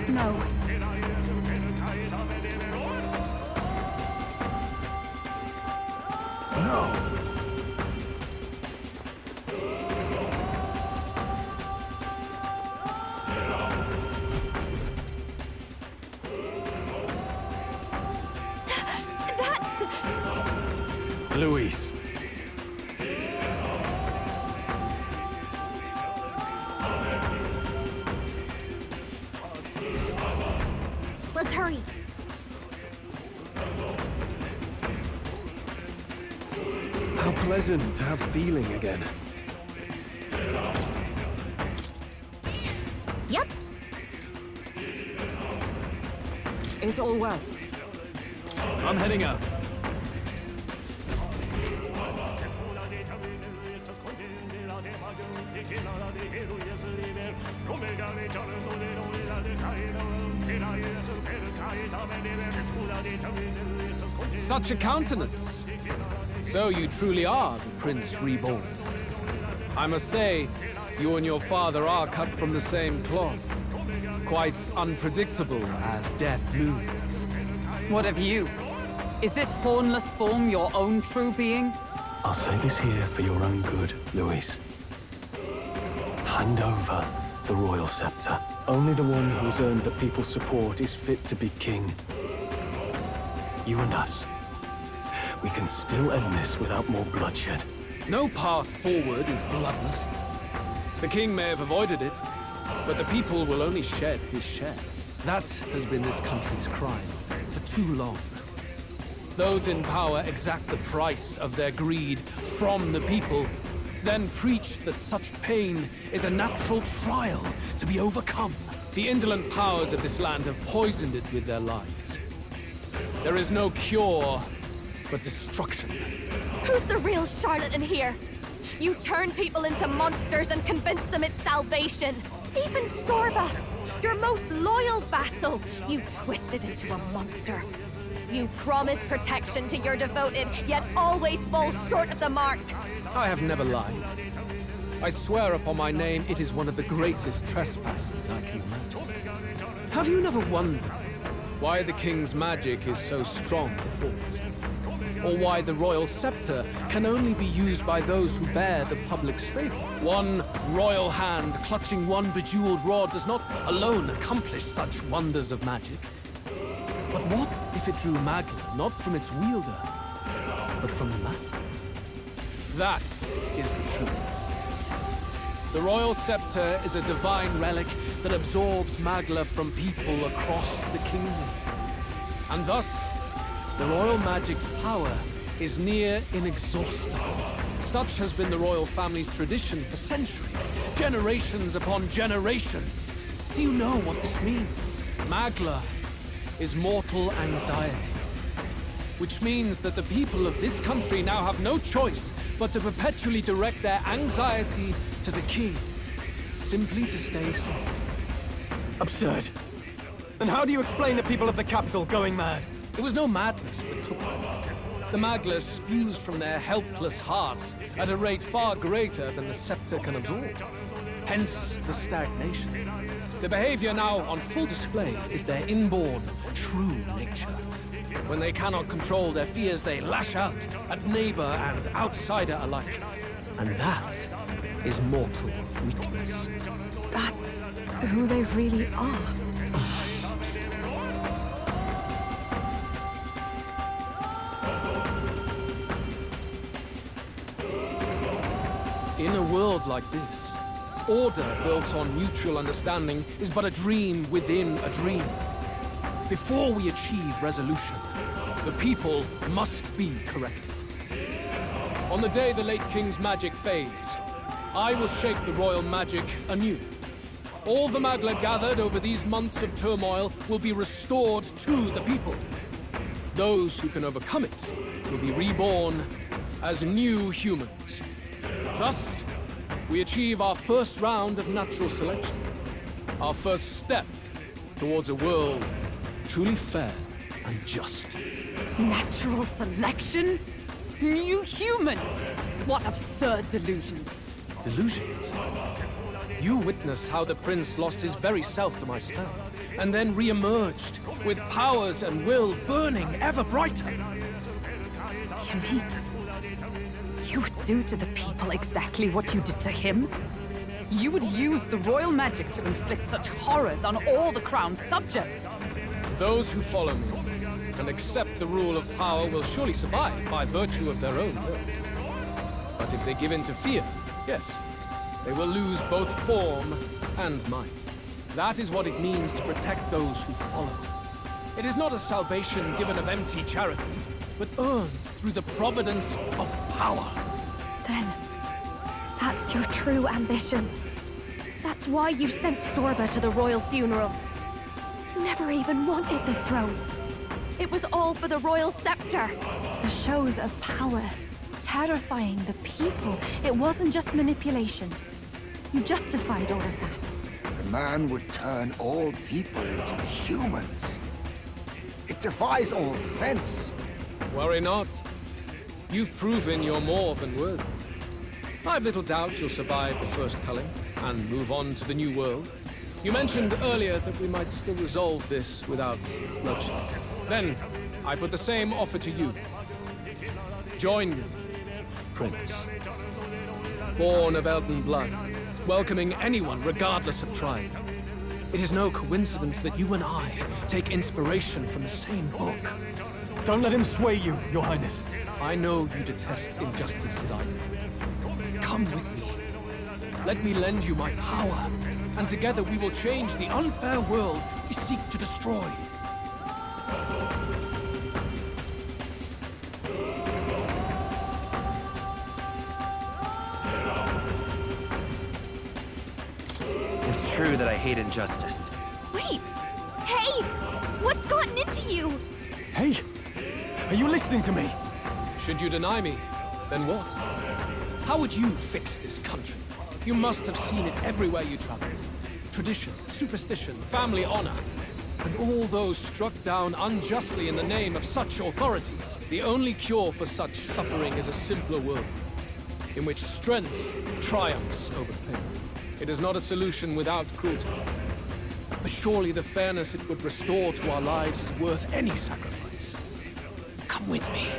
No. No! That's... Luis. Let's hurry. How pleasant to have feeling again. Yep. Is all well? I'm heading out. Such a countenance! So you truly are the Prince Reborn. I must say, you and your father are cut from the same cloth. Quite unpredictable as death looms. What of you? Is this hornless form your own true being? I'll say this here for your own good, Luis. Hand over the royal scepter. Only the one who's earned the people's support is fit to be king. You and us. We can still end this without more bloodshed. No path forward is bloodless. The king may have avoided it, but the people will only shed his share. That has been this country's crime for too long. Those in power exact the price of their greed from the people, then preach that such pain is a natural trial to be overcome. The indolent powers of this land have poisoned it with their lies. There is no cure but destruction. Who's the real charlatan here? You turn people into monsters and convince them it's salvation. Even Sorba, your most loyal vassal, you twisted into a monster. You promise protection to your devoted, yet always fall short of the mark. I have never lied. I swear upon my name, it is one of the greatest trespasses I can imagine. Have you never wondered why the king's magic is so strong before us? Or why the royal scepter can only be used by those who bear the public's favor? One royal hand clutching one bejeweled rod does not alone accomplish such wonders of magic. But what if it drew Magla not from its wielder, but from the masses? That is the truth. The royal scepter is a divine relic that absorbs Magla from people across the kingdom. And thus, the royal magic's power is near inexhaustible. Such has been the royal family's tradition for centuries, generations upon generations. Do you know what this means? Magla is mortal anxiety, which means that the people of this country now have no choice but to perpetually direct their anxiety to the king, simply to stay safe. Absurd. And how do you explain the people of the capital going mad? It was no madness that took them. The Magla spews from their helpless hearts at a rate far greater than the scepter can absorb. Hence the stagnation. The behavior now on full display is their inborn, true nature. When they cannot control their fears, they lash out at neighbor and outsider alike. And that is mortal weakness. That's who they really are. In a world like this, order built on mutual understanding is but a dream within a dream. Before we achieve resolution, the people must be corrected. On the day the late king's magic fades, I will shape the royal magic anew. All the Magla gathered over these months of turmoil will be restored to the people. Those who can overcome it will be reborn as new humans. Thus, we achieve our first round of natural selection. Our first step towards a world truly fair and just. Natural selection? New humans? What absurd delusions. Delusions? You witnessed how the prince lost his very self to my spell, and then re-emerged, with powers and will burning ever brighter. You mean you would do to the people exactly what you did to him? You would use the royal magic to inflict such horrors on all the crown's subjects? Those who follow me and accept the rule of power will surely survive by virtue of their own will. But if they give in to fear, yes, they will lose both form and might. That is what it means to protect those who follow. It is not a salvation given of empty charity, but earned through the providence of power. Then, that's your true ambition. That's why you sent Sorba to the royal funeral. You never even wanted the throne. It was all for the royal scepter. The shows of power, terrifying the people. It wasn't just manipulation. You justified all of that. The man would turn all people into humans. It defies all sense. Worry not. You've proven you're more than worthy. I've little doubt you'll survive the first culling and move on to the new world. You mentioned earlier that we might still resolve this without bloodshed. Then, I put the same offer to you. Join me, Prince. Born of Elden blood, welcoming anyone regardless of tribe. It is no coincidence that you and I take inspiration from the same book. Don't let him sway you, Your Highness. I know you detest injustice as I do. Come with me. Let me lend you my power, and together we will change the unfair world we seek to destroy. It's true that I hate injustice. Wait! Hey! What's gotten into you? Hey! Are you listening to me? Should you deny me, then what? How would you fix this country? You must have seen it everywhere you traveled. Tradition, superstition, family honor. And all those struck down unjustly in the name of such authorities. The only cure for such suffering is a simpler world, in which strength triumphs over pain. It is not a solution without cruelty. But surely the fairness it would restore to our lives is worth any sacrifice. Come with me,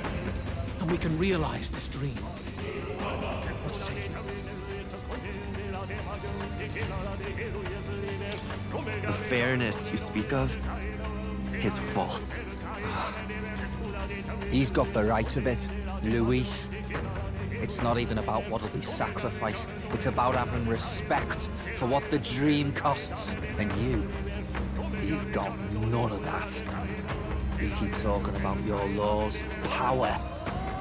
and we can realize this dream. What say you? The fairness you speak of is false. He's got the right of it, Luis. It's not even about what'll be sacrificed. It's about having respect for what the dream costs. And you've got none of that. You keep talking about your laws of power.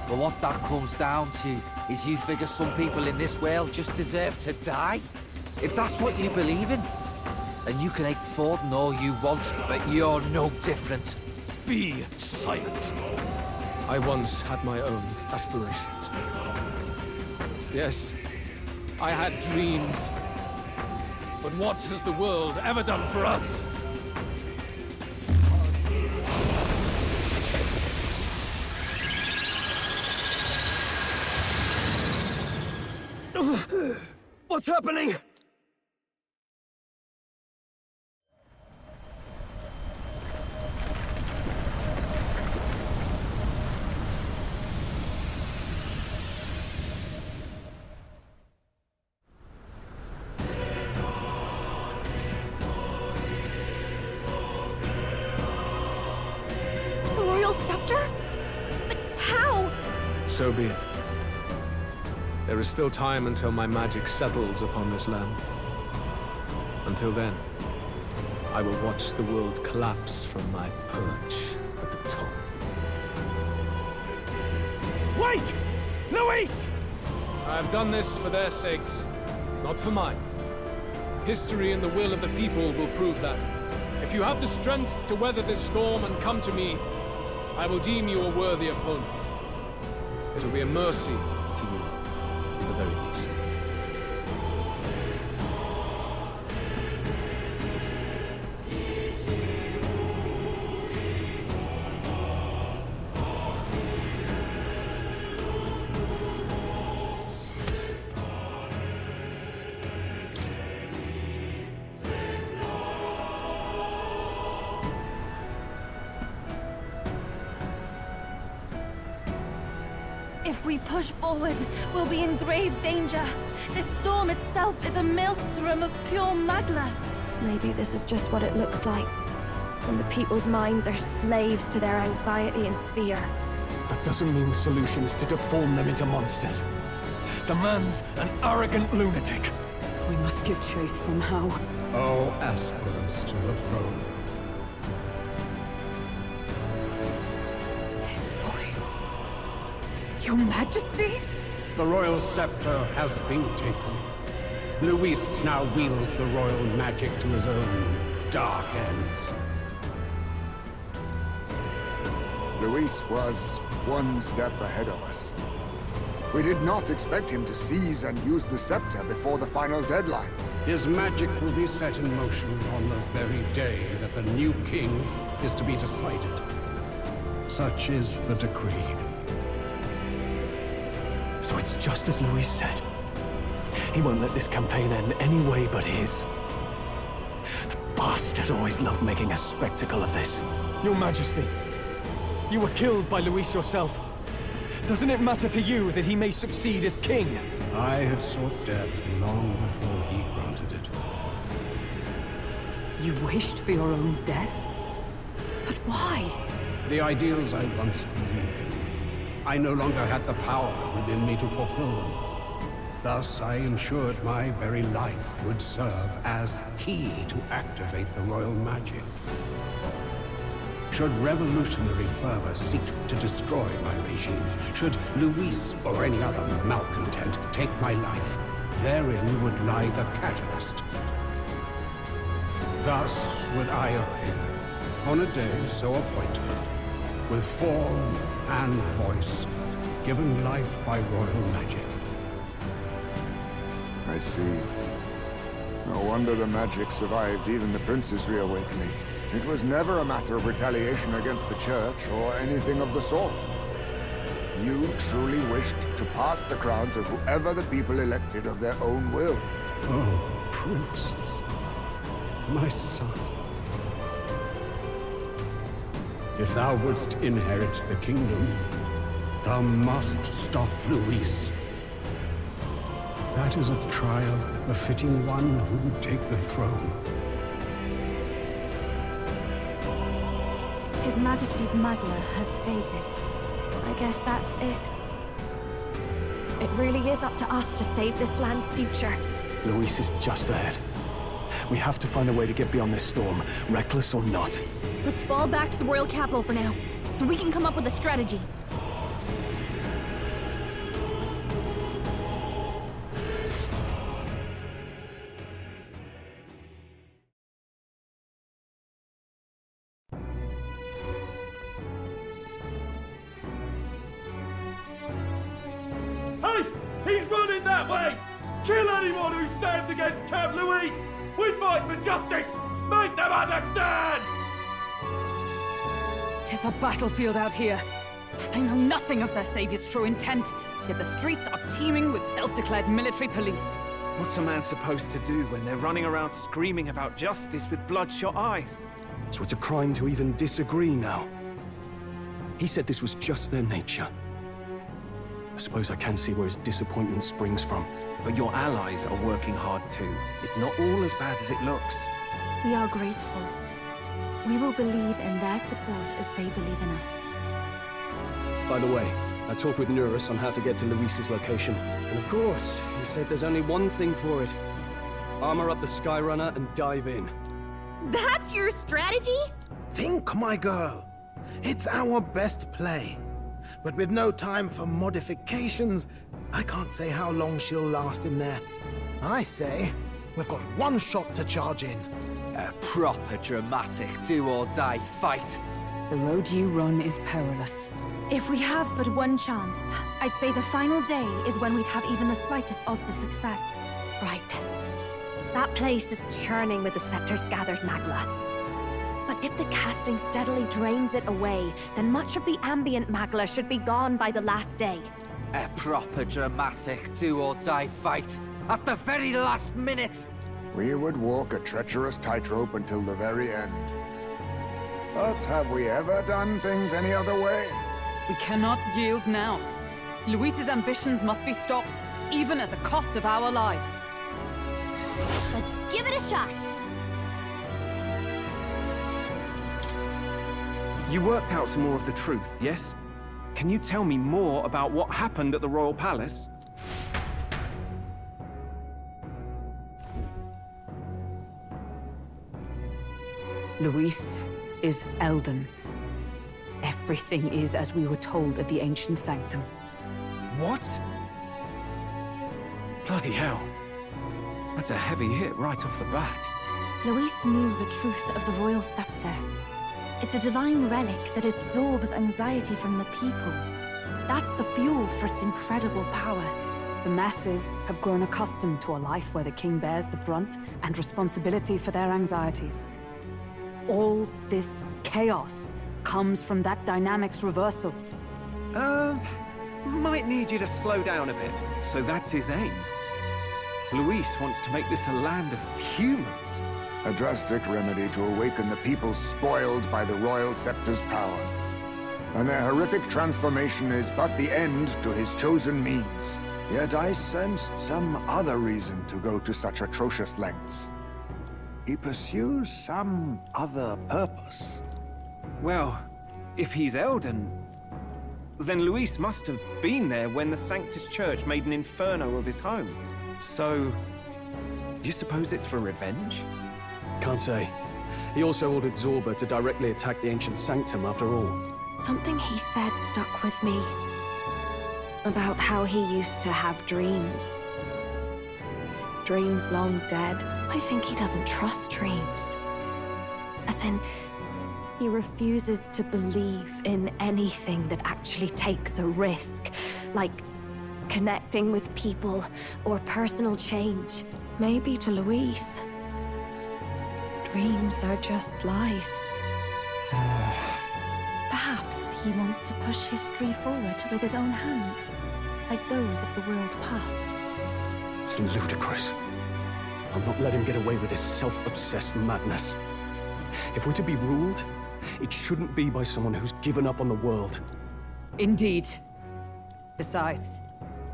But what that comes down to is you figure some people in this world just deserve to die. If that's what you believe in, then you can hate Forden all you want, but you're no different. Be silent. I once had my own aspirations. Yes, I had dreams. But what has the world ever done for us? What's happening? The royal scepter? But how? So be it. There is still time until my magic settles upon this land. Until then, I will watch the world collapse from my perch at the top. Wait! Luis! I have done this for their sakes, not for mine. History and the will of the people will prove that. If you have the strength to weather this storm and come to me, I will deem you a worthy opponent. It will be a mercy to you, at the very least. If we push forward, we'll be in grave danger. This storm itself is a maelstrom of pure magla. Maybe this is just what it looks like. When the people's minds are slaves to their anxiety and fear. That doesn't mean the solution is to deform them into monsters. The man's an arrogant lunatic. We must give chase somehow. All aspirants to the throne. This voice... Your Majesty? The royal scepter has been taken. Luis now wields the royal magic to his own dark ends. Luis was one step ahead of us. We did not expect him to seize and use the scepter before the final deadline. His magic will be set in motion on the very day that the new king is to be decided. Such is the decree. So it's just as Luis said. He won't let this campaign end any way but his. The bastard always loved making a spectacle of this. Your Majesty, you were killed by Luis yourself. Doesn't it matter to you that he may succeed as king? I had sought death long before he granted it. You wished for your own death? But why? The ideals I once believed in. I no longer had the power within me to fulfill them. Thus, I ensured my very life would serve as key to activate the royal magic. Should revolutionary fervor seek to destroy my regime, should Luis or any other malcontent take my life, therein would lie the catalyst. Thus would I appear, on a day so appointed, with form and voice, given life by royal magic. I see. No wonder the magic survived even the prince's reawakening. It was never a matter of retaliation against the church or anything of the sort. You truly wished to pass the crown to whoever the people elected of their own will. Oh, Prince. My son. If thou wouldst inherit the kingdom, thou must stop Luis. That is a trial befitting one who would take the throne. His Majesty's magla has faded. I guess that's it. It really is up to us to save this land's future. Luis is just ahead. We have to find a way to get beyond this storm, reckless or not. Let's fall back to the royal capital for now, so we can come up with a strategy. He's running that way! Kill anyone who stands against Count Luis! We fight for justice! Make them understand! 'Tis a battlefield out here. They know nothing of their savior's true intent, yet the streets are teeming with self-declared military police. What's a man supposed to do when they're running around screaming about justice with bloodshot eyes? So it's a crime to even disagree now. He said this was just their nature. I suppose I can see where his disappointment springs from. But your allies are working hard too. It's not all as bad as it looks. We are grateful. We will believe in their support as they believe in us. By the way, I talked with Eurus on how to get to Luis's location. And of course, he said there's only one thing for it. Armor up the Skyrunner and dive in. That's your strategy? Think, my girl. It's our best play. But with no time for modifications, I can't say how long she'll last in there. I say, we've got one shot to charge in. A proper dramatic do-or-die fight. The road you run is perilous. If we have but one chance, I'd say the final day is when we'd have even the slightest odds of success. Right. That place is churning with the scepter's gathered magla. But if the casting steadily drains it away, then much of the ambient magla should be gone by the last day. A proper dramatic do-or-die fight at the very last minute. We would walk a treacherous tightrope until the very end. But have we ever done things any other way? We cannot yield now. Luis's ambitions must be stopped, even at the cost of our lives. Let's give it a shot. You worked out some more of the truth, yes? Can you tell me more about what happened at the Royal Palace? Luis is Elden. Everything is as we were told at the Ancient Sanctum. What? Bloody hell. That's a heavy hit right off the bat. Luis knew the truth of the royal scepter. It's a divine relic that absorbs anxiety from the people. That's the fuel for its incredible power. The masses have grown accustomed to a life where the king bears the brunt and responsibility for their anxieties. All this chaos comes from that dynamic's reversal. Might need you to slow down a bit. So that's his aim. Luis wants to make this a land of humans. A drastic remedy to awaken the people spoiled by the royal scepter's power. And their horrific transformation is but the end to his chosen means. Yet I sensed some other reason to go to such atrocious lengths. He pursues some other purpose. Well, if he's Elden, then Luis must have been there when the Sanctus Church made an inferno of his home. So, you suppose it's for revenge? Can't say. He also ordered Zorba to directly attack the Ancient Sanctum after all. Something he said stuck with me. About how he used to have dreams. Dreams long dead. I think he doesn't trust dreams. As in, he refuses to believe in anything that actually takes a risk. Like connecting with people or personal change. Maybe to Luis, dreams are just lies. Perhaps he wants to push history forward with his own hands, like those of the world past. It's ludicrous. I'll not let him get away with his self-obsessed madness. If we're to be ruled, it shouldn't be by someone who's given up on the world. Indeed. Besides,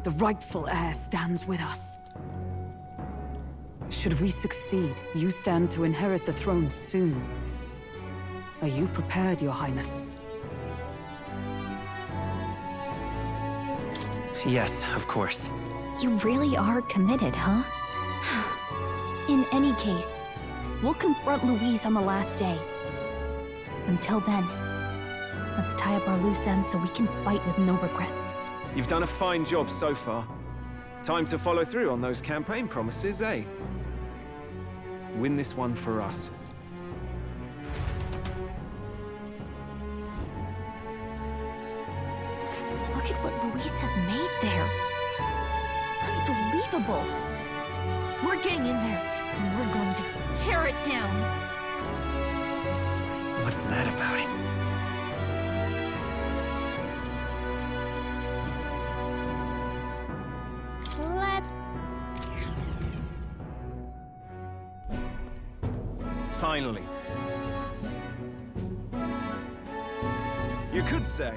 the rightful heir stands with us. Should we succeed, you stand to inherit the throne soon. Are you prepared, Your Highness? Yes, of course. You really are committed, huh? In any case, we'll confront Luis on the last day. Until then, let's tie up our loose ends so we can fight with no regrets. You've done a fine job so far. Time to follow through on those campaign promises, eh? Win this one for us. Look at what Luis has made there. Unbelievable. We're getting in there, and we're going to tear it down. What's that about it? Finally. You could say...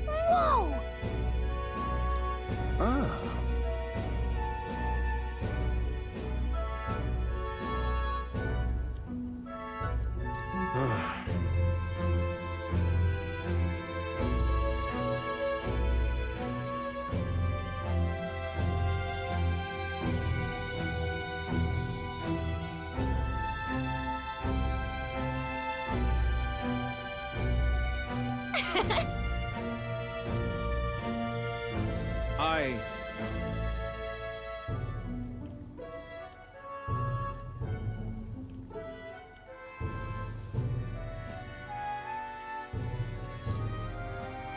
Whoa! Ah.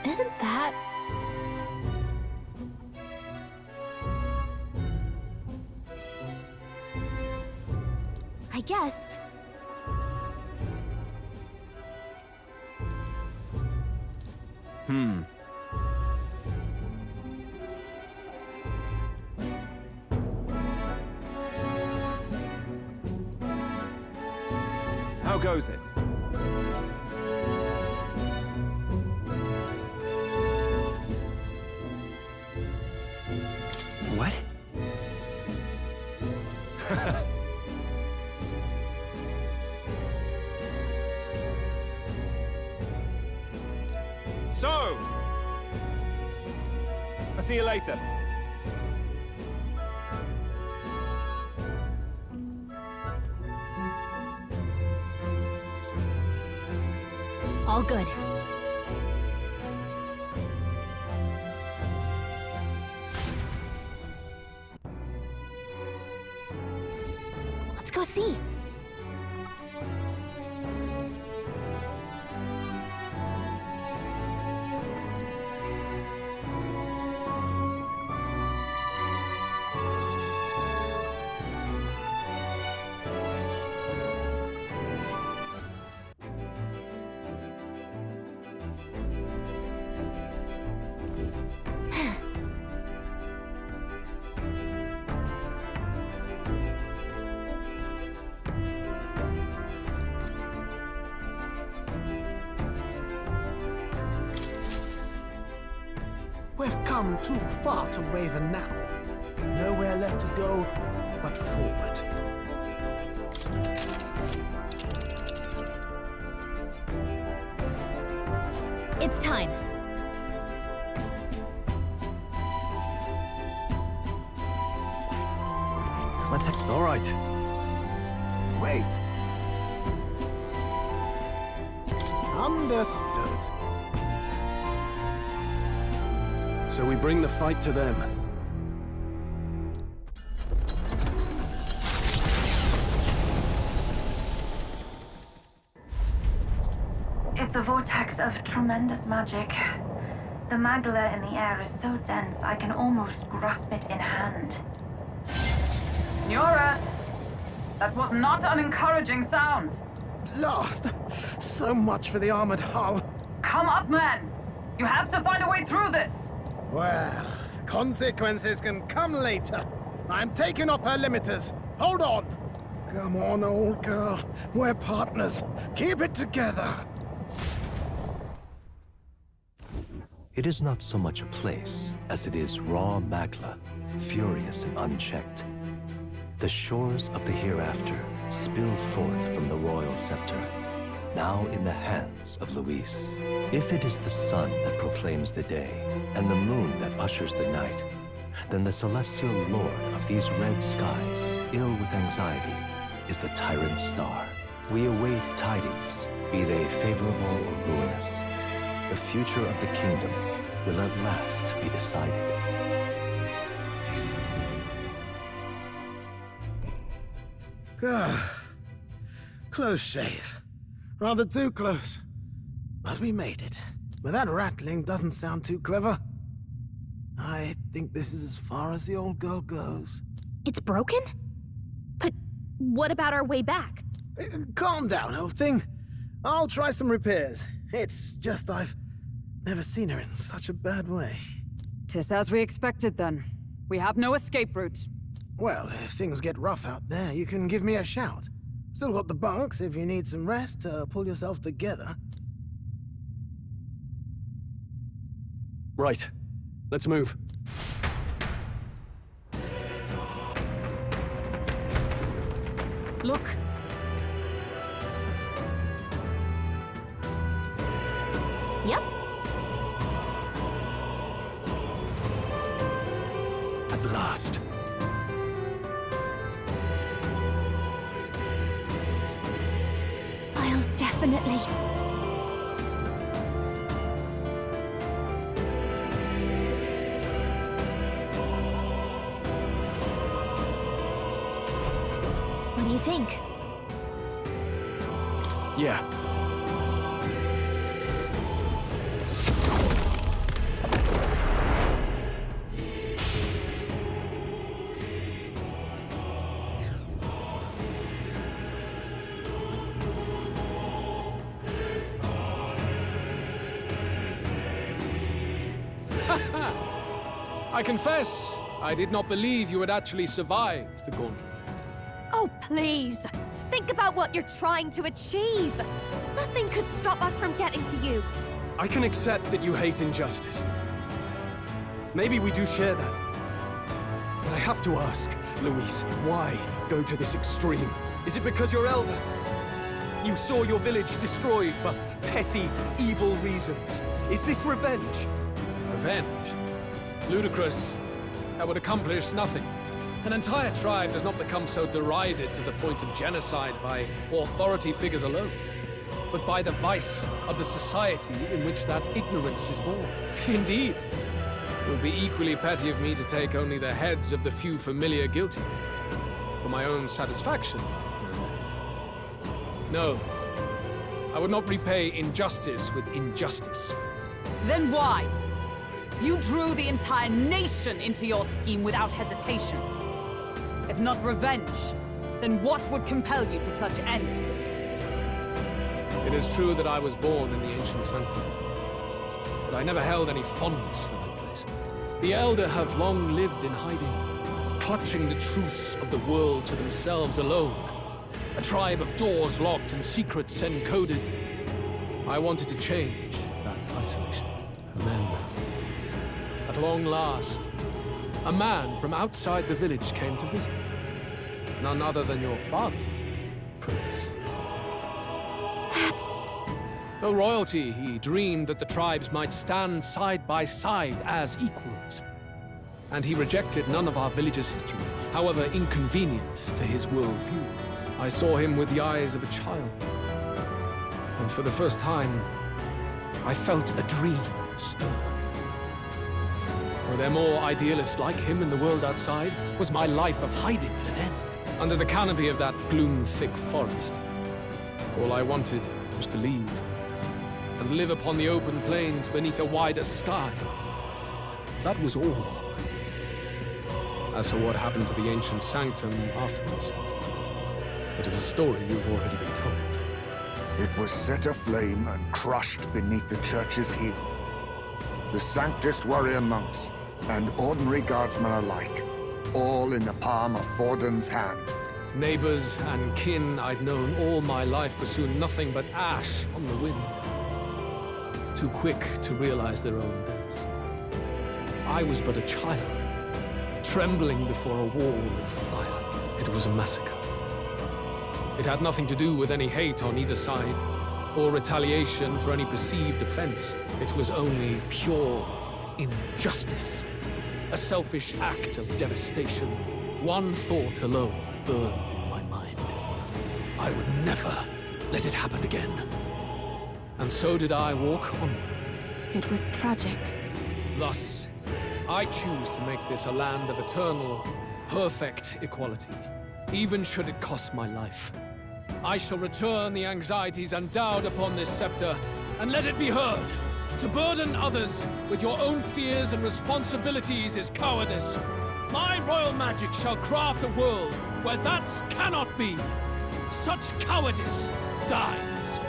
Isn't that... I guess... goes it? What? So, I'll see you later. All good. Let's go see. We've come too far to waver now. Nowhere left to go but forward. It's time. Let's... All right. Wait. Understood. So we bring the fight to them. It's a vortex of tremendous magic. The magla in the air is so dense I can almost grasp it in hand. Eurus! That was not an encouraging sound. Lost. So much for the armored hull. Come up, man! You have to find a way through this! Well, consequences can come later. I'm taking off her limiters. Hold on. Come on, old girl. We're partners. Keep it together. It is not so much a place as it is raw magla, furious and unchecked. The shores of the hereafter spill forth from the royal scepter, now in the hands of Luis. If it is the sun that proclaims the day, and the moon that ushers the night, then the celestial lord of these red skies, ill with anxiety, is the tyrant star. We await tidings, be they favorable or ruinous. The future of the kingdom will at last be decided. Close shave. Rather too close. But we made it. But that rattling doesn't sound too clever. I think this is as far as the old girl goes. It's broken? But what about our way back? Calm down, old thing. I'll try some repairs. It's just I've never seen her in such a bad way. 'Tis as we expected then. We have no escape route. Well, if things get rough out there, you can give me a shout. Still got the bunks if you need some rest to pull yourself together. Right. Let's move. Look! Yep. At last. I'll definitely... What do you think? Yeah. I confess, I did not believe you would actually survive the gauntlet. Oh, please! Think Think about what you're trying to achieve. Nothing could stop us from getting to you. I can accept that you hate injustice. Maybe we do share that. But I have to ask, Luis, why go to this extreme? Is it because you're elder? You saw your village destroyed for petty, evil reasons. Is this revenge? Revenge? Ludicrous. That would accomplish nothing. An entire tribe does not become so derided to the point of genocide by authority figures alone, but by the vice of the society in which that ignorance is born. Indeed, it would be equally petty of me to take only the heads of the few familiar guilty, for my own satisfaction, no less. No, I would not repay injustice with injustice. Then why? You drew the entire nation into your scheme without hesitation. If not revenge, then what would compel you to such ends? It is true that I was born in the ancient sanctum, but I never held any fondness for that place. The Elder have long lived in hiding, clutching the truths of the world to themselves alone. A tribe of doors locked and secrets encoded. I wanted to change that isolation. And then, at long last, a man from outside the village came to visit. None other than your father, Prince. That's... Though royalty, he dreamed that the tribes might stand side by side as equals. And he rejected none of our village's history, however inconvenient to his worldview. I saw him with the eyes of a child. And for the first time, I felt a dream stir. Were there more idealists like him in the world outside? Was my life of hiding at an end? Under the canopy of that gloom-thick forest, all I wanted was to leave and live upon the open plains beneath a wider sky. That was all. As for what happened to the ancient sanctum afterwards, it is a story you've already been told. It was set aflame and crushed beneath the church's heel. The Sanctist warrior monks and ordinary guardsmen alike, all in the palm of Forden's hand. Neighbors and kin I'd known all my life were soon nothing but ash on the wind. Too quick to realize their own deaths. I was but a child, trembling before a wall of fire. It was a massacre. It had nothing to do with any hate on either side, or retaliation for any perceived offense. It was only pure injustice. A selfish act of devastation. One thought alone burned in my mind. I would never let it happen again. And so did I walk onward. It was tragic. Thus, I choose to make this a land of eternal, perfect equality, even should it cost my life. I shall return the anxieties endowed upon this scepter, and let it be heard. To burden others with your own fears and responsibilities is cowardice. My royal magic shall craft a world where that cannot be. Such cowardice dies.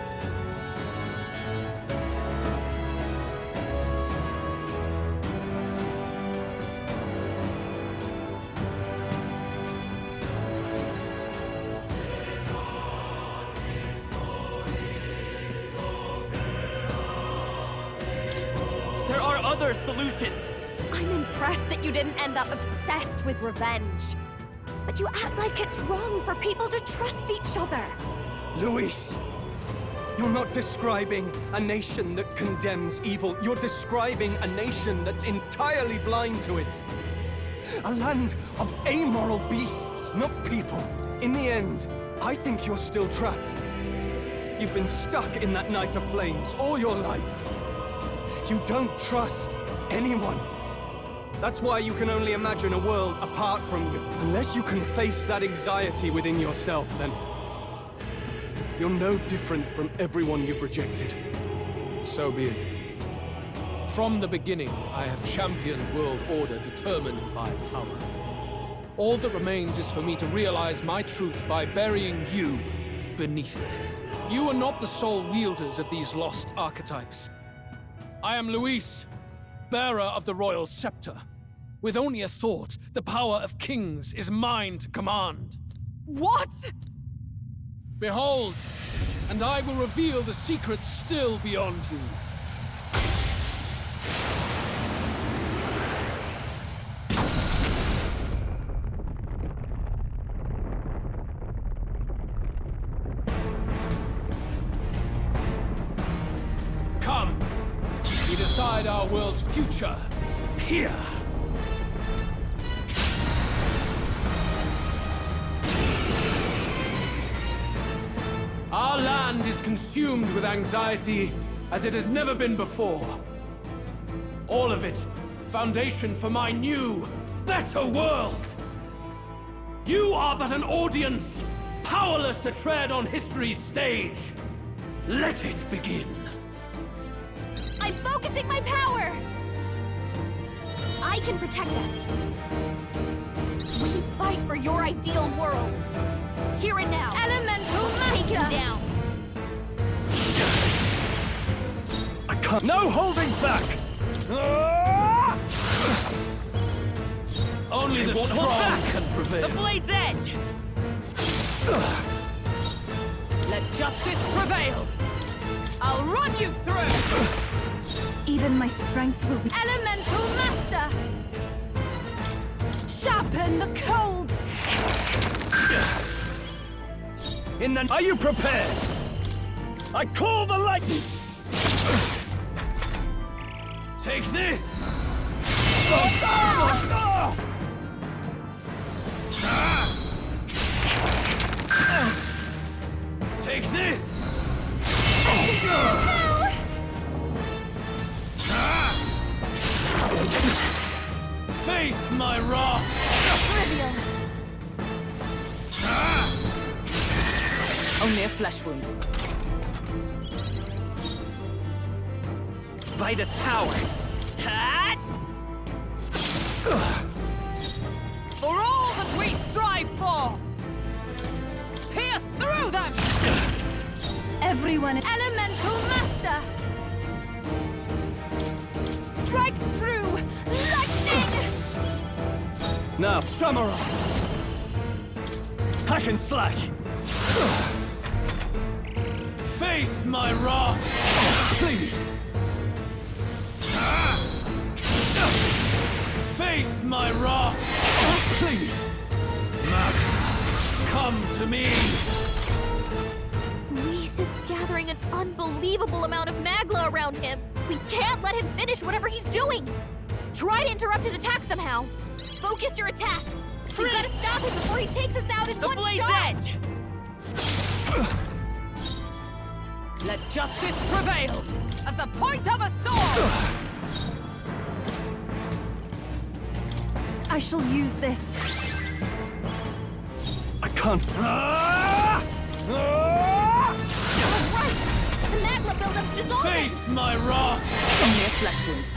There are other solutions! I'm impressed that you didn't end up obsessed with revenge. But you act like it's wrong for people to trust each other. Luis! You're not describing a nation that condemns evil. You're describing a nation that's entirely blind to it. A land of amoral beasts, not people. In the end, I think you're still trapped. You've been stuck in that night of flames all your life. You don't trust anyone. That's why you can only imagine a world apart from you. Unless you can face that anxiety within yourself, then you're no different from everyone you've rejected. So be it. From the beginning, I have championed world order determined by power. All that remains is for me to realize my truth by burying you beneath it. You are not the sole wielders of these lost archetypes. I am Luis, bearer of the royal scepter. With only a thought, the power of kings is mine to command. What? Behold, and I will reveal the secrets still beyond you. Come, we decide our world's future here. Our land is consumed with anxiety as it has never been before. All of it, foundation for my new, better world. You are but an audience, powerless to tread on history's stage. Let it begin. I'm focusing my power! I can protect us. We fight for your ideal world. Here and now. Elemental Master! Take him down. I can't. No holding back! Only the won't strong hold back. can prevail. The blade's edge! Let justice prevail. I'll run you through. Even my strength will be... Elemental Master! Sharpen the cold! Are you prepared? I call the lightning! Take this! Take this! Face my wrath! Trivial! Only a flesh wound. By this power! For all that we strive for! Pierce through them! Everyone... Elemental Master! Strike through! Lightning! Now, Samurai! Hack and slash! Face my wrath! Please! Face my wrath! Please! Come to me! Luis is gathering an unbelievable amount of Magla around him. We can't let him finish whatever he's doing. Try to interrupt his attack somehow. Focus your attacks. We've got to stop him before he takes us out in The one blade's shot. edge! Let justice prevail as the point of a sword! I shall use this. I can't. Right. The Magla buildup's dissolving. Face my wrath! Only a flesh wound.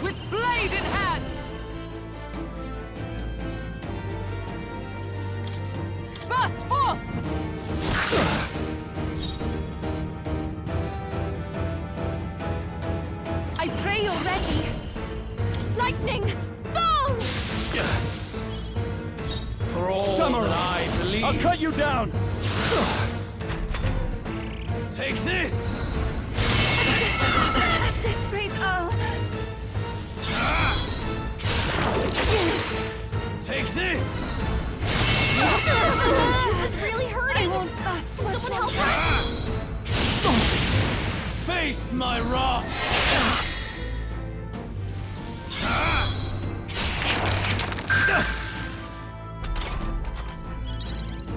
With blade in hand! Burst forth! I pray you're ready. Lightning! Fall! For all Samurai. that I believe. I'll cut you down! Take this! This raids all. Take this! He was really hurting! I won't last much Someone help longer. her! Face my wrath!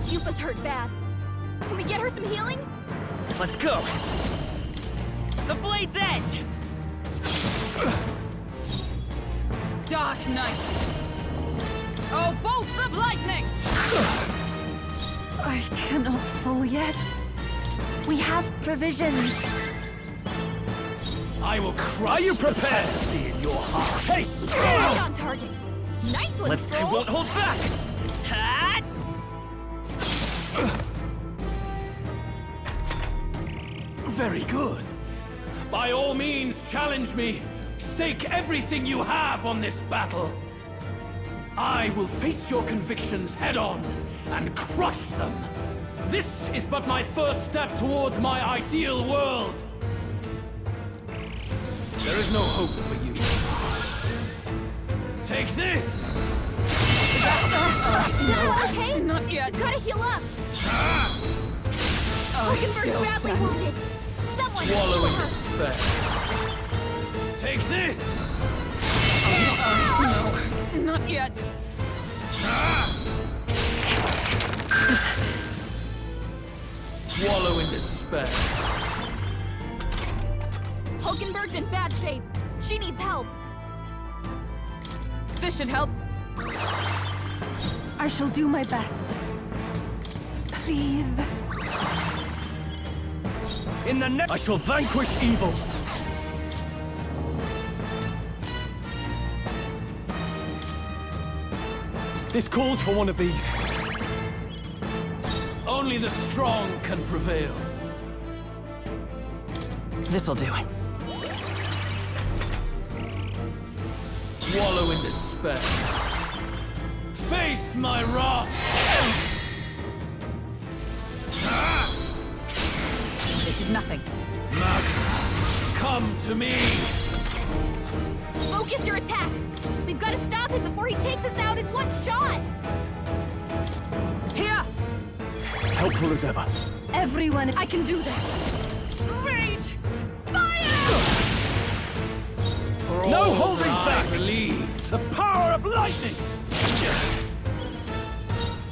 Yupa's hurt bad. Can we get her some healing? Let's go! The blade's edge! Dark Knight! Oh, bolts of lightning! I cannot fall yet. We have provisions. I will crush Are you prepared? fantasy in your heart. Taste! Right on target. Nice one, Let's. It Stroll. won't hold back! Very good. By all means, challenge me. Stake everything you have on this battle. I will face your convictions head-on and crush them. This is but my first step towards my ideal world. There is no hope for you. Take this! Okay? Not yet. Gotta heal up! Hulkenberg's still badly stands. wounded! Someone Wallow heal in her! despair. Take this! No, not yet. Wallow in despair. Hulkenberg's in bad shape. She needs help. This should help. I shall do my best. Please. In the next, I shall vanquish evil. This calls for one of these. Only the strong can prevail. This'll do. Wallow in despair. Face my wrath! This is nothing. Come to me! Focus your attacks! We've got to stop him before he takes us out in one shot! Here! Helpful as ever. Everyone, I can do this. Rage! Fire! For No all holding that back. I believe, The power of lightning!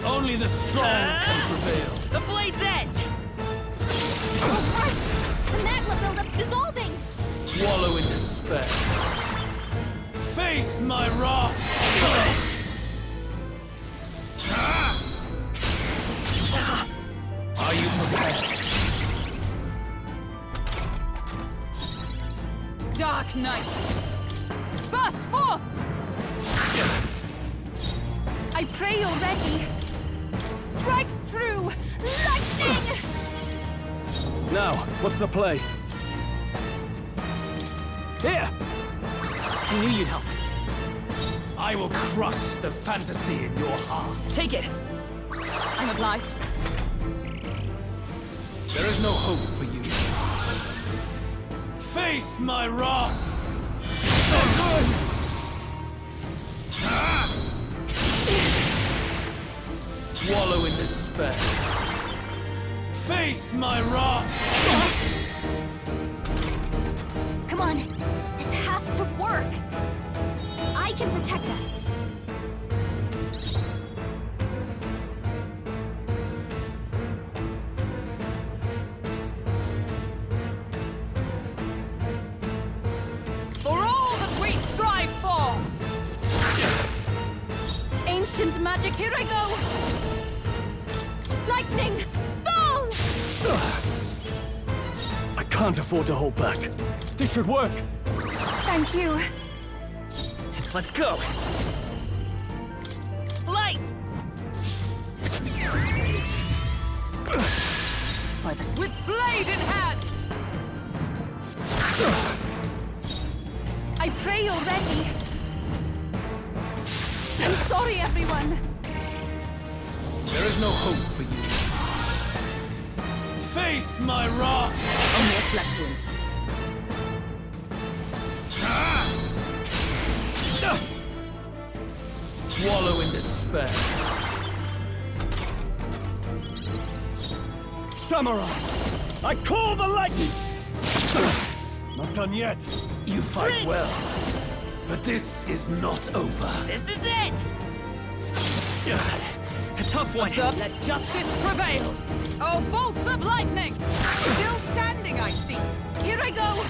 only the strong can prevail. The blade's edge! Oh, right! The magma buildup's dissolving! Wallow in despair. Face my wrath! Are you prepared? Dark Knight! Burst forth! I pray you're ready. Strike true! Lightning! Now, what's the play? Here! I knew you'd help. I will crush the fantasy in your heart. Take it! I'm obliged. There is no hope for you. Face my wrath! Wallow in despair. Face my wrath! Come on, this has to work! I can protect us! For all that we strive for! Ancient magic, here I go! Lightning! Fall! I can't afford to hold back. This should work. Thank you. Let's go! Light! By the with blade in hand! I pray you're ready. I'm sorry, everyone. There is no hope for you. Face my wrath! Only a flesh wound. Wallow in despair. Samurai! I call the lightning! Not done yet. You fight well, but this is not over. This is it! A tough one. What's up? Let justice prevail! Oh, bolts of lightning! Still standing, I see. Here I go.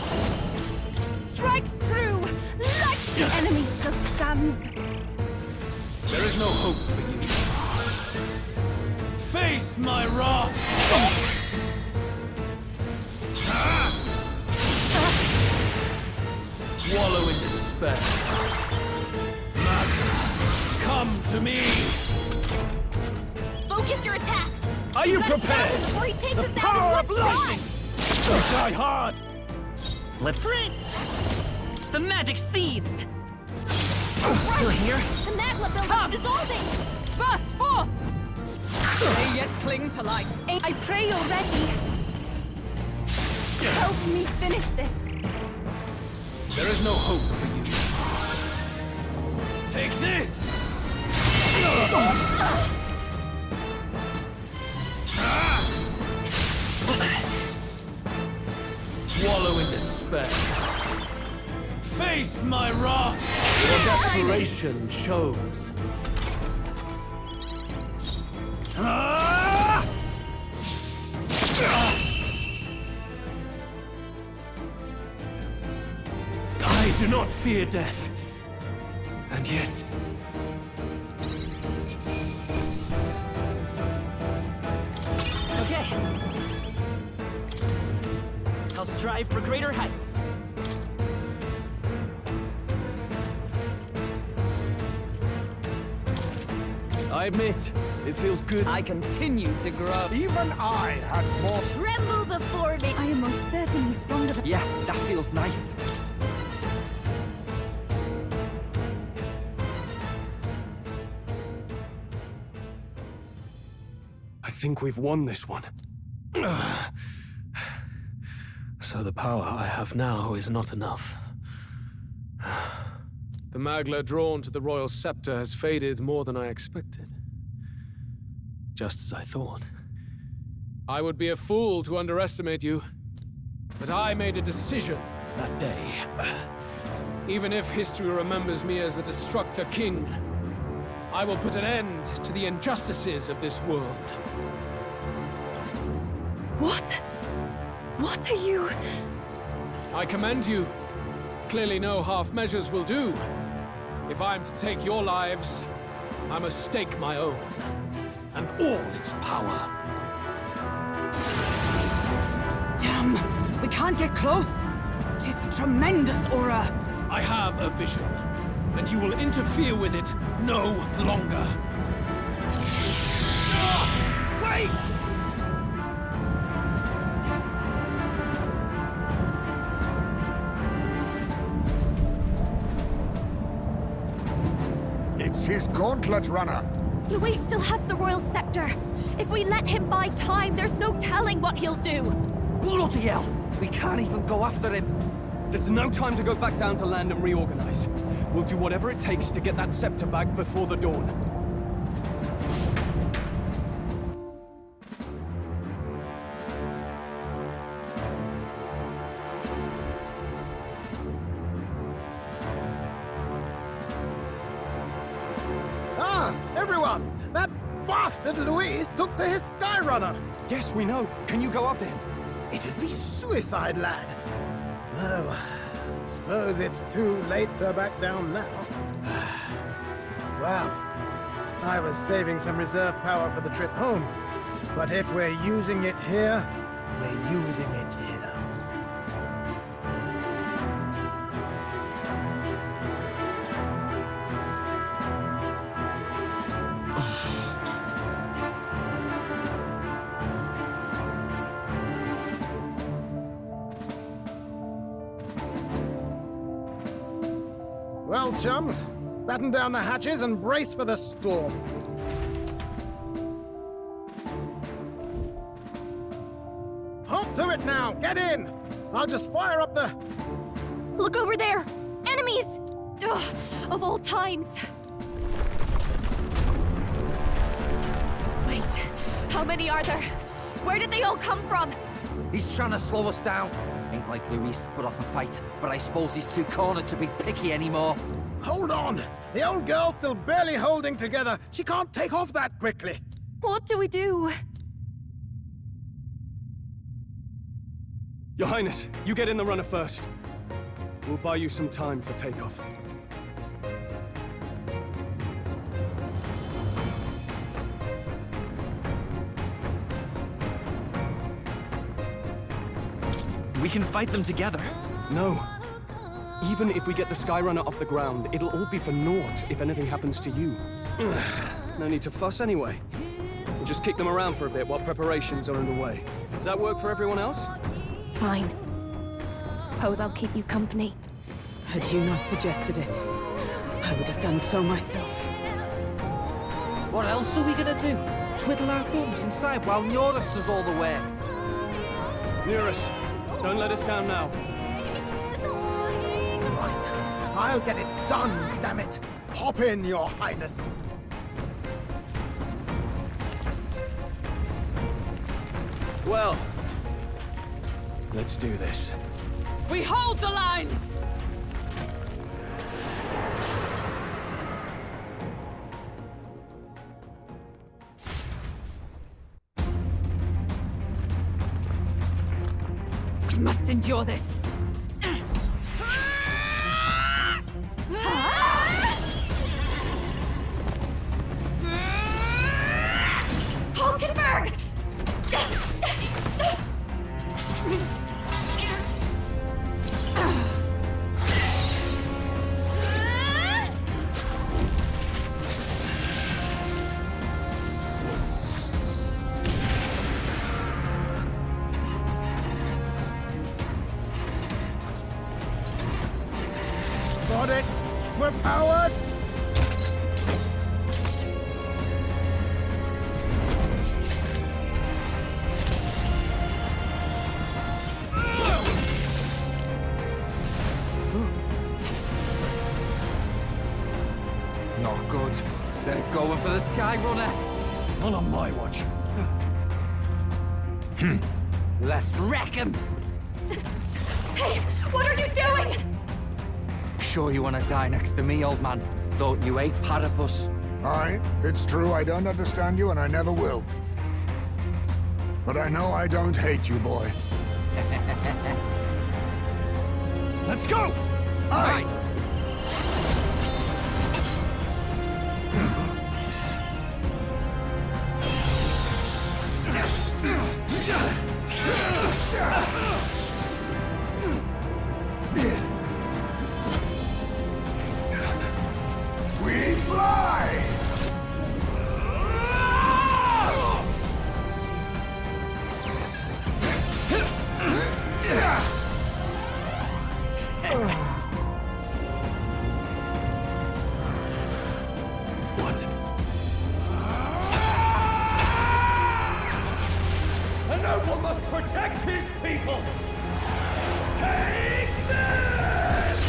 Strike true. Light. The enemy still stands. There is no hope for you. Face my wrath! Wallow in despair. Come to me! Focus your attacks! Are you prepared? Before he takes The us power out of in one lightning! shot! Die hard! Let's print! The magic seeds! Still here? The magma buildup dissolving! Burst forth! They yet cling to life. I pray you're ready. Help me finish this. There is no hope for you. Take this! Wallow in despair. Face my wrath! Your desperation shows. I do not fear death. And yet... Okay. I'll strive for greater heights. I admit, it feels good. I continue to grow. Even I had more. Tremble before me. I am most certainly stronger than. Yeah, that feels nice. I think we've won this one. So the power I have now is not enough. The Magla drawn to the royal scepter has faded more than I expected. Just as I thought. I would be a fool to underestimate you, but I made a decision that day. Even if history remembers me as the Destructor King, I will put an end to the injustices of this world. What? What are you? I commend you. Clearly no half measures will do. If I am to take your lives, I must stake my own, and all its power. Damn! We can't get close! 'Tis a tremendous aura! I have a vision, and you will interfere with it no longer. Wait! It's his gauntlet runner. Luis still has the royal scepter. If we let him buy time, there's no telling what he'll do. Bloody hell! We can't even go after him. There's no time to go back down to land and reorganize. We'll do whatever it takes to get that scepter back before the dawn. Ah, everyone! That bastard Luis took to his Skyrunner! Yes, we know. Can you go after him? It'd be suicide, lad. Though, suppose it's too late to back down now. Well, I was saving some reserve power for the trip home. But if we're using it here, we're using it here. Well, chums, batten down the hatches and brace for the storm. Halt to it now! Get in! I'll just fire up the... Look over there! Enemies! Ugh, of all times. Wait, how many are there? Where did they all come from? He's trying to slow us down. Ain't like Luis to put off a fight, but I suppose he's too cornered to be picky anymore. Hold on! The old girl's still barely holding together. She can't take off that quickly. What do we do? Your Highness, you get in the runner first. We'll buy you some time for takeoff. We can fight them together. No. Even if we get the Skyrunner off the ground, it'll all be for naught if anything happens to you. No need to fuss anyway. We'll just kick them around for a bit while preparations are underway. Does that work for everyone else? Fine. Suppose I'll keep you company. Had you not suggested it, I would have done so myself. What else are we gonna do? Twiddle our thumbs inside while Norris does all the work? Nearus, don't let us down now. Right. I'll get it done, damn it. Hop in, Your Highness. Well, Let's do this. We hold the line! We must endure this. Hulkenberg! Got it. We're powered. Not good. They're going for the Sky Runner. not on my watch. Let's wreck him! Hey, what are you doing? Sure you want to die next to me, old man? Thought you ate platypus. Aye, it's true I don't understand you and I never will. But I know I don't hate you, boy. Let's go! Aye! We fly! What? A noble must protect his people! Take this!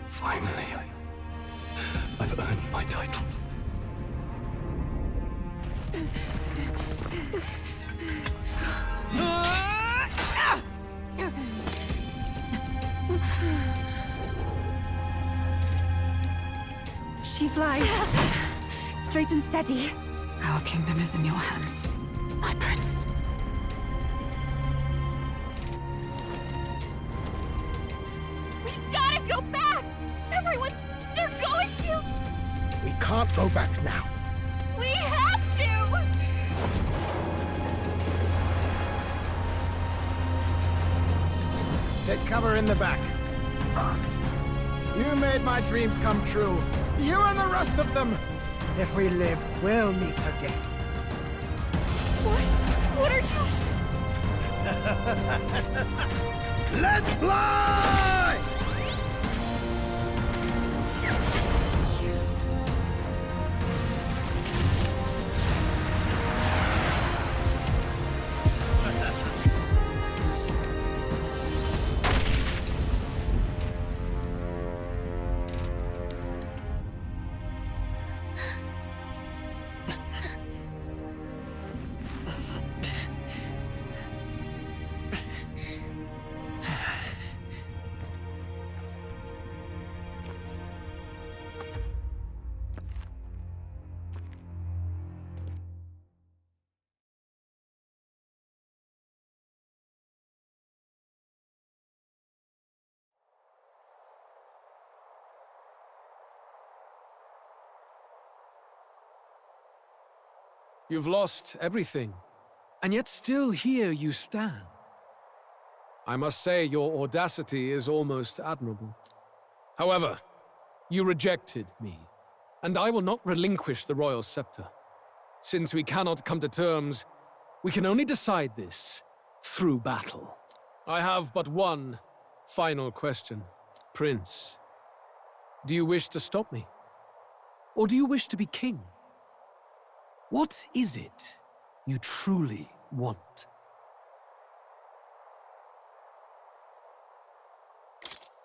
Finally, I've earned my title. She flies. Straight and steady. Our kingdom is in your hands, my prince. We've gotta go back! Everyone, they're going to! We can't go back now. We have to! Take cover in the back. You made my dreams come true. You and the rest of them. If we live, we'll meet again. What are you... Let's fly! You've lost everything, and yet still here you stand. I must say your audacity is almost admirable. However, you rejected me, and I will not relinquish the royal scepter. Since we cannot come to terms, we can only decide this through battle. I have but one final question. Prince, do you wish to stop me? Or do you wish to be king? What is it you truly want?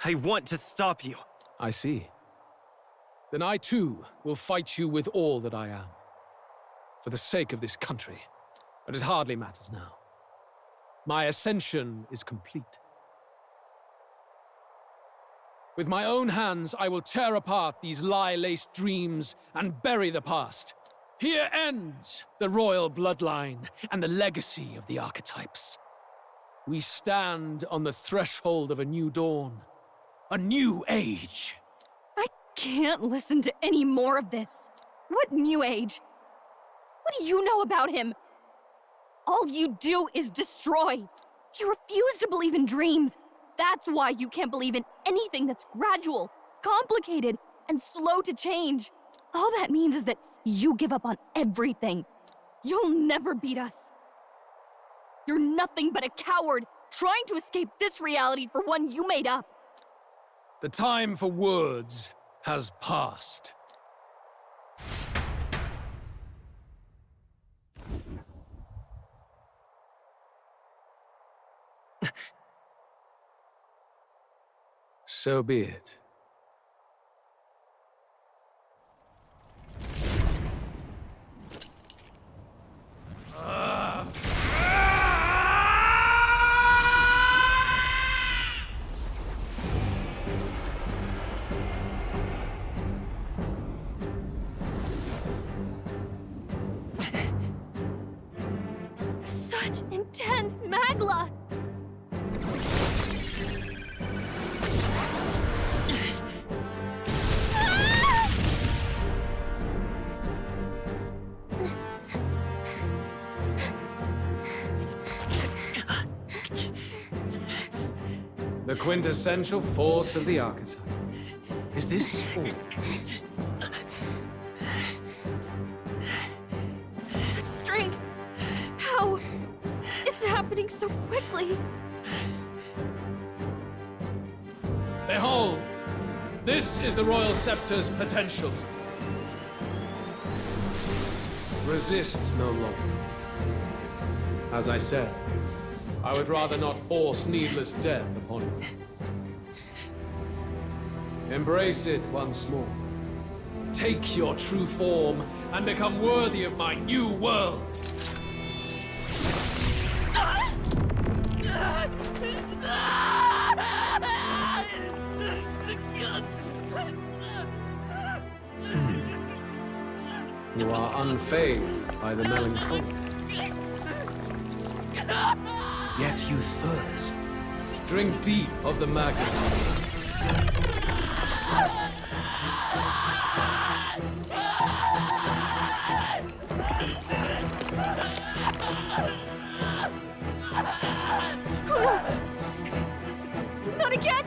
I want to stop you. I see. Then I too will fight you with all that I am. For the sake of this country. But it hardly matters now. My ascension is complete. With my own hands, I will tear apart these lie-laced dreams and bury the past. Here ends the royal bloodline and the legacy of the archetypes. We stand on the threshold of a new dawn. A new age. I can't listen to any more of this. What new age? What do you know about him? All you do is destroy. You refuse to believe in dreams. That's why you can't believe in anything that's gradual, complicated, and slow to change. All that means is that you give up on everything. You'll never beat us. You're nothing but a coward trying to escape this reality for one you made up. The time for words has passed. So be it. Such intense magla! The quintessential force of the archetype. Is this all? Such strength! How? It's happening so quickly! Behold! This is the Royal Scepter's potential. Resist no longer. As I said, I would rather not force needless death upon you. Embrace it once more. Take your true form and become worthy of my new world. You are unfazed by the melancholy. Yet you thirst. Drink deep of the magma. Not again!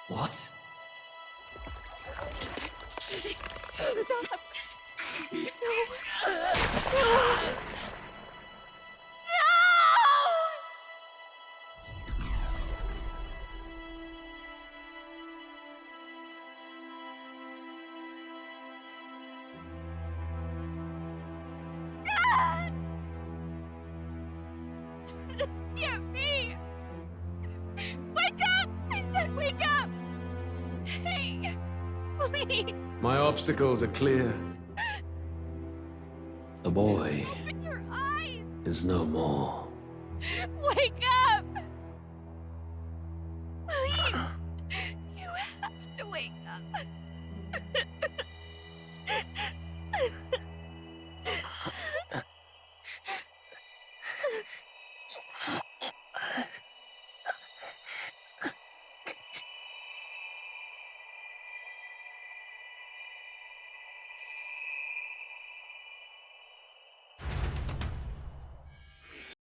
What? Stop! No! No! This can't be! Wake up! I said wake up! Hey, please! My obstacles are clear. The boy Open your eyes! is no more. Wake up! Please! You have to wake up.